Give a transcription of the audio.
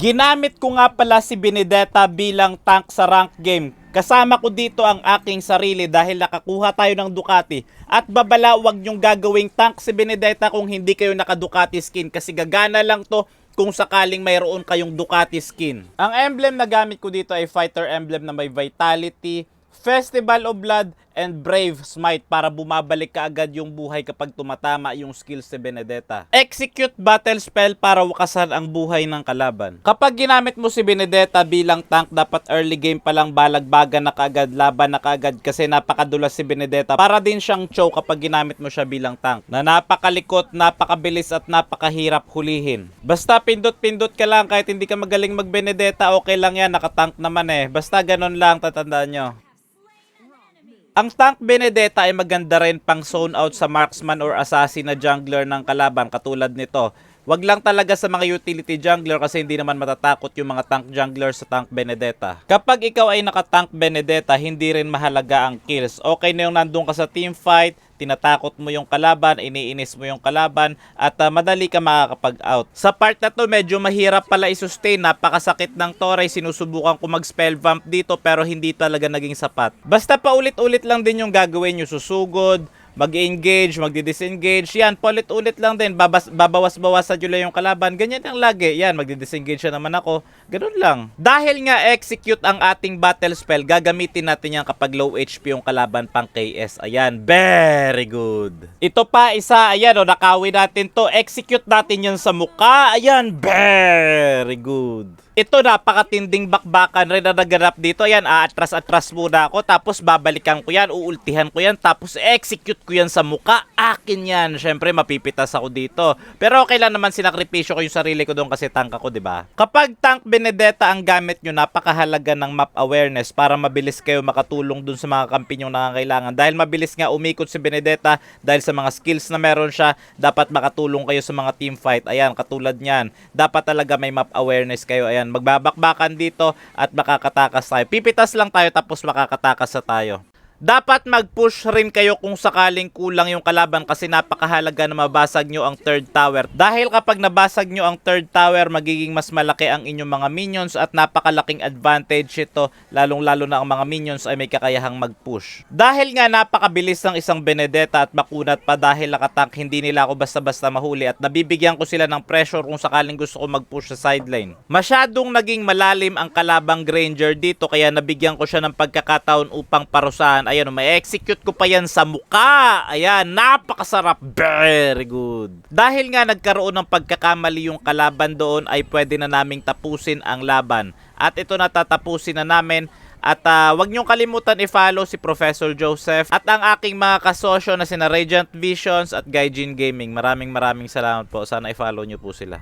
Ginamit ko nga pala si Benedetta bilang tank sa rank game. Kasama ko dito ang aking sarili dahil nakakuha tayo ng Ducati. At babala, wag nyong gagawing tank si Benedetta kung hindi kayo naka-Ducati skin kasi gagana lang to kung sakaling mayroon kayong Ducati skin. Ang emblem na gamit ko dito ay fighter emblem na may Vitality, Festival of Blood, and Brave Smite para bumabalik ka agad yung buhay kapag tumatama yung skills ni Benedetta. Execute battle spell para wakasan ang buhay ng kalaban. Kapag ginamit mo si Benedetta bilang tank, dapat early game pa lang balagbagan na kaagad, laban na kaagad kasi napakadulas si Benedetta. Para din siyang choke kapag ginamit mo siya bilang tank na napakalikot, napakabilis at napakahirap hulihin. Basta pindot-pindot ka lang kahit hindi ka magaling mag Benedetta, okay lang yan, nakatank naman eh. Basta ganon lang, tatandaan nyo. Ang tank Benedetta ay maganda rin pang zone out sa marksman or assassin na jungler ng kalaban katulad nito. Wag lang talaga sa mga utility jungler kasi hindi naman matatakot yung mga tank jungler sa tank Benedetta. Kapag ikaw ay naka-tank Benedetta, hindi rin mahalaga ang kills. Okay na yung nandun ka sa team fight, tinatakot mo yung kalaban, iniinis mo yung kalaban, at madali ka makakapag-out. Sa part na to, medyo mahirap pala i-sustain. Napakasakit ng Torre. Sinusubukan ko mag-spell vamp dito pero hindi talaga naging sapat. Basta paulit-ulit lang din yung gagawin nyo. Susugod, mag-engage, magdi-disengage. Yan, paulit-ulit lang din. Babawas-bawasan nyo lang yung kalaban. Ganyan lang lagi. Yan, magdi-disengage na naman ako. Ganun lang. Dahil nga execute ang ating battle spell, gagamitin natin yan kapag low HP yung kalaban pang KS. Ayan, very good. Ito pa isa, ayan o, nakawin natin to. Execute natin yan sa mukha. Ayan, very good. Ito, napakatinding bakbakan rin na naganap dito. Ayan, atras-atras muna ako. Tapos babalikan ko yan, uultihan ko yan. Tapos execute ko yan sa muka. Akin yan. Syempre, mapipitas ako dito. Pero okay lang naman, sinakripisyo ko yung sarili ko doon kasi tank ako, diba? Kapag tank Benedetta ang gamit nyo, napakahalaga ng map awareness para mabilis kayo makatulong dun sa mga kampi nyo nangangailangan. Dahil mabilis nga umikot si Benedetta, dahil sa mga skills na meron siya, dapat makatulong kayo sa mga team fight. Ayan, katulad nyan. Dapat talaga may map awareness kayo. Ayan, magbabakbakan dito at makakatakas tayo. Pipitas lang tayo tapos makakatakas na tayo. Dapat mag-push rin kayo kung sakaling kulang yung kalaban kasi napakahalaga na mabasag nyo ang third tower. Dahil kapag nabasag nyo ang third tower, magiging mas malaki ang inyong mga minions at napakalaking advantage ito, lalong-lalo na ang mga minions ay may kakayahang mag-push. Dahil nga napakabilis ng isang Benedetta at makunat pa dahil nakatank, hindi nila ako basta-basta mahuli at nabibigyan ko sila ng pressure kung sakaling gusto ko mag-push sa sideline. Masyadong naging malalim ang kalabang Granger dito kaya nabigyan ko siya ng pagkakataon upang parusahan. Ayan, may execute ko pa yan sa muka. Ayan, napakasarap. Very good. Dahil nga nagkaroon ng pagkakamali yung kalaban doon, ay pwede na naming tapusin ang laban. At ito na tatapusin na namin. At wag niyong kalimutan i-follow si Professor Joseph at ang aking mga kasosyo na sina Radiant Visions at Gaijin Gaming. Maraming salamat po. Sana i-follow niyo po sila.